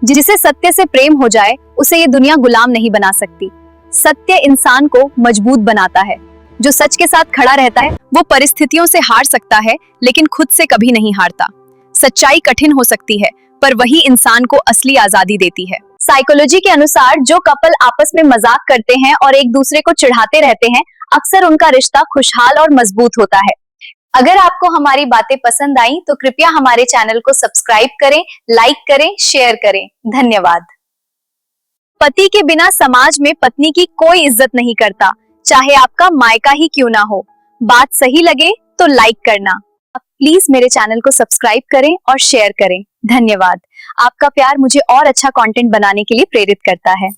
जिसे सत्य से प्रेम हो जाए उसे ये दुनिया गुलाम नहीं बना सकती। सत्य इंसान को मजबूत बनाता है। जो सच के साथ खड़ा रहता है वो परिस्थितियों से हार सकता है लेकिन खुद से कभी नहीं हारता। सच्चाई कठिन हो सकती है पर वही इंसान को असली आजादी देती है। साइकोलॉजी के अनुसार जो कपल आपस में मजाक करते हैं और एक दूसरे को चिढ़ाते रहते हैं, अक्सर उनका रिश्ता खुशहाल और मजबूत होता है। अगर आपको हमारी बातें पसंद आई तो कृपया हमारे चैनल को सब्सक्राइब करें, लाइक करें, शेयर करें। धन्यवाद। पति के बिना समाज में पत्नी की कोई इज्जत नहीं करता, चाहे आपका मायका ही क्यों ना हो। बात सही लगे तो लाइक करना। प्लीज मेरे चैनल को सब्सक्राइब करें और शेयर करें। धन्यवाद। आपका प्यार मुझे और अच्छा कंटेंट बनाने के लिए प्रेरित करता है।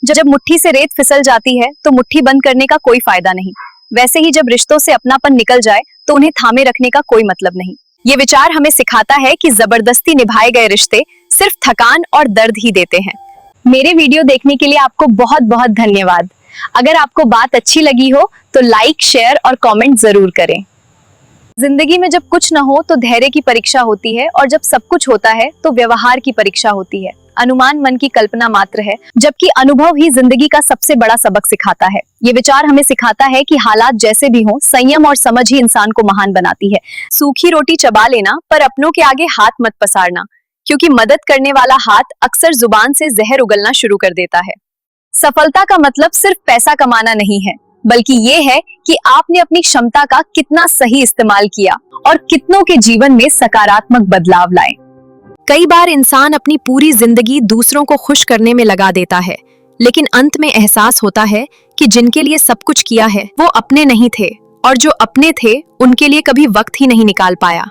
जब मुट्ठी से रेत फिसल जाती है तो मुट्ठी बंद करने का कोई फायदा नहीं। वैसे ही जब रिश्तों से अपनापन निकल जाए तो उन्हें थामे रखने का कोई मतलब नहीं। ये विचार हमें सिखाता है कि जबरदस्ती निभाए गए रिश्ते सिर्फ थकान और दर्द ही देते हैं। मेरे वीडियो देखने के लिए आपको बहुत बहुत धन्यवाद। अगर आपको बात अच्छी लगी हो तो लाइक, शेयर और कमेंट जरूर करें। जिंदगी में जब कुछ न हो तो धैर्य की परीक्षा होती है और जब सब कुछ होता है तो व्यवहार की परीक्षा होती है। अनुमान मन की कल्पना मात्र है, जबकि अनुभव ही जिंदगी का सबसे बड़ा सबक सिखाता है। ये विचार हमें सिखाता है कि हालात जैसे भी हों, संयम और समझ ही इंसान को महान बनाती है। सूखी रोटी चबा लेना पर अपनों के आगे हाथ मत पसारना, क्योंकि मदद करने वाला हाथ अक्सर जुबान से जहर उगलना शुरू कर देता है। सफलता का मतलब सिर्फ पैसा कमाना नहीं है, बल्कि ये है कि आपने अपनी क्षमता का कितना सही इस्तेमाल किया और कितनों के जीवन में सकारात्मक बदलाव लाए। कई बार इंसान अपनी पूरी जिंदगी दूसरों को खुश करने में लगा देता है, लेकिन अंत में एहसास होता है कि जिनके लिए सब कुछ किया है वो अपने नहीं थे, और जो अपने थे उनके लिए कभी वक्त ही नहीं निकाल पाया।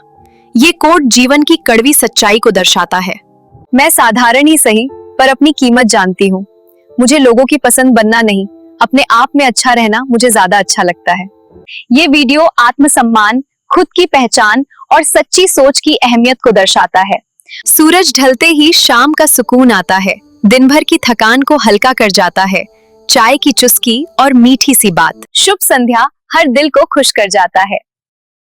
ये कोट जीवन की कड़वी सच्चाई को दर्शाता है। मैं साधारण ही सही पर अपनी कीमत जानती हूँ। मुझे लोगों की पसंद बनना नहीं, अपने आप में अच्छा रहना मुझे ज्यादा अच्छा लगता है। ये वीडियो आत्मसम्मान, खुद की पहचान और सच्ची सोच की अहमियत को दर्शाता है। सूरज ढलते ही शाम का सुकून आता है, दिन भर की थकान को हल्का कर जाता है। चाय की चुस्की और मीठी सी बात, शुभ संध्या हर दिल को खुश कर जाता है।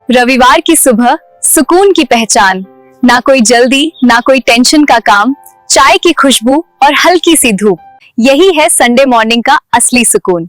रविवार की सुबह सुकून की पहचान, ना कोई जल्दी ना कोई टेंशन का काम, चाय की खुशबू और हल्की सी धूप, यही है संडे मॉर्निंग का असली सुकून।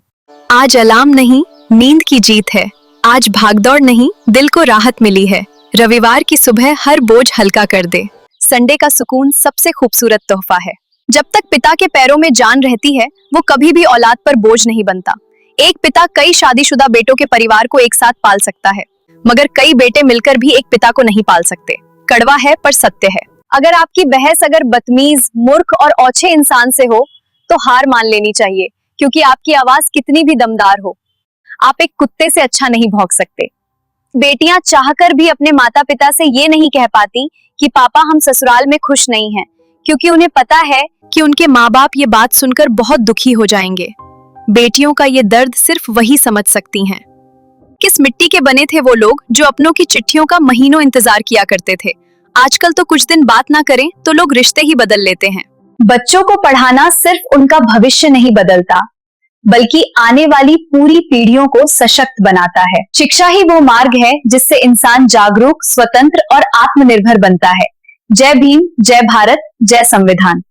आज अलार्म नहीं, नींद की जीत है। आज भागदौड़ नहीं, दिल को राहत मिली है। रविवार की सुबह हर बोझ हल्का कर दे। संडे का सुकून सबसे खूबसूरत तोहफा है। जब तक पिता के पैरों में जान रहती है वो कभी भी औलाद पर बोझ नहीं बनता। एक पिता कई शादीशुदा बेटों के परिवार को एक साथ पाल सकता है, मगर कई बेटे मिलकर भी एक पिता को नहीं पाल सकते। कड़वा है पर सत्य है। अगर आपकी बहस अगर बदतमीज, मूर्ख और औछे इंसान से हो तो हार मान लेनी चाहिए, क्योंकि आपकी आवाज कितनी भी दमदार हो, आप एक कुत्ते से अच्छा नहीं भौंक सकते। बेटियां चाहकर भी अपने माता पिता से ये नहीं कह पाती कि पापा हम ससुराल में खुश नहीं हैं, क्योंकि उन्हें पता है कि उनके माँ बाप ये बात सुनकर बहुत दुखी हो जाएंगे। बेटियों का ये दर्द सिर्फ वही समझ सकती हैं। किस मिट्टी के बने थे वो लोग जो अपनों की चिट्ठियों का महीनों इंतजार किया करते थे। आजकल तो कुछ दिन बात ना करें तो लोग रिश्ते ही बदल लेते हैं। बच्चों को पढ़ाना सिर्फ उनका भविष्य नहीं बदलता, बल्कि आने वाली पूरी पीढ़ियों को सशक्त बनाता है। शिक्षा ही वो मार्ग है जिससे इंसान जागरूक, स्वतंत्र और आत्मनिर्भर बनता है। जय भीम, जय भारत, जय संविधान।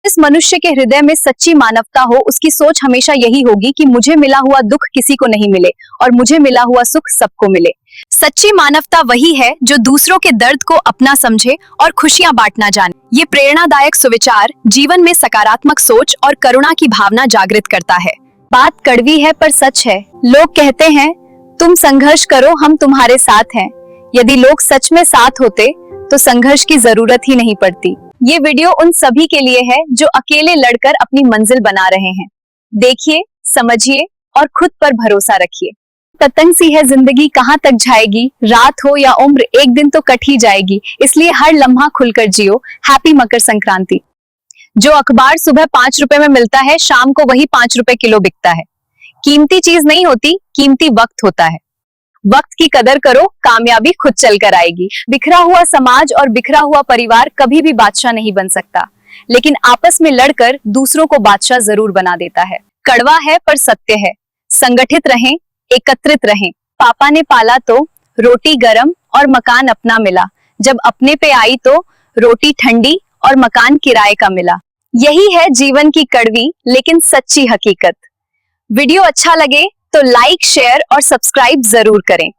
इस मनुष्य के हृदय में सच्ची मानवता हो, उसकी सोच हमेशा यही होगी कि मुझे मिला हुआ दुख किसी को नहीं मिले और मुझे मिला हुआ सुख सबको मिले। सच्ची मानवता वही है जो दूसरों के दर्द को अपना समझे और खुशियां बांटना जाने। ये प्रेरणादायक सुविचार जीवन में सकारात्मक सोच और करुणा की भावना जागृत करता है। बात कड़वी है पर सच है। लोग कहते हैं तुम संघर्ष करो, हम तुम्हारे साथ हैं। यदि लोग सच में साथ होते तो संघर्ष की जरूरत ही नहीं पड़ती। ये वीडियो उन सभी के लिए है जो अकेले लड़कर अपनी मंजिल बना रहे हैं। देखिए, समझिए और खुद पर भरोसा रखिए। पतंग सी है जिंदगी, कहाँ तक जाएगी, रात हो या उम्र एक दिन तो कट ही जाएगी, इसलिए हर लम्हा खुलकर जियो। हैप्पी मकर संक्रांति। जो अखबार सुबह 5 रुपए में मिलता है, शाम को वही 5 रुपए किलो बिकता है। कीमती चीज नहीं होती, कीमती वक्त होता है। वक्त की कदर करो, कामयाबी खुद चलकर आएगी। बिखरा हुआ समाज और बिखरा हुआ परिवार कभी भी बादशाह नहीं बन सकता, लेकिन आपस में लड़कर दूसरों को बादशाह जरूर बना देता है। कड़वा है पर सत्य है। संगठित रहें, एकत्रित रहें। पापा ने पाला तो रोटी गरम और मकान अपना मिला, जब अपने पे आई तो रोटी ठंडी और मकान किराए का मिला। यही है जीवन की कड़वी लेकिन सच्ची हकीकत। वीडियो अच्छा लगे तो लाइक, शेयर और सब्सक्राइब जरूर करें।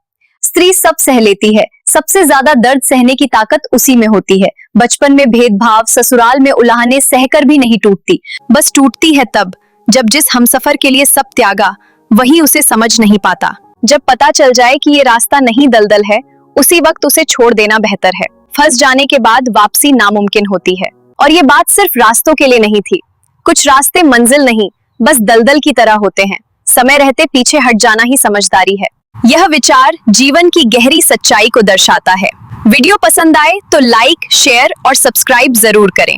स्त्री सब सह लेती है, सबसे ज्यादा दर्द सहने की ताकत उसी में होती है। बचपन में भेदभाव, ससुराल में उलाहने सहकर भी नहीं टूटती, बस टूटती है तब जब जिस हमसफर के लिए सब त्यागा वही उसे समझ नहीं पाता। जब पता चल जाए कि ये रास्ता नहीं दलदल है, उसी वक्त उसे छोड़ देना बेहतर है। फंस जाने के बाद वापसी नामुमकिन होती है। और ये बात सिर्फ रास्तों के लिए नहीं थी। कुछ रास्ते मंजिल नहीं, बस दलदल की तरह होते हैं। समय रहते पीछे हट जाना ही समझदारी है। यह विचार जीवन की गहरी सच्चाई को दर्शाता है। वीडियो पसंद आए तो लाइक, शेयर और सब्सक्राइब जरूर करें।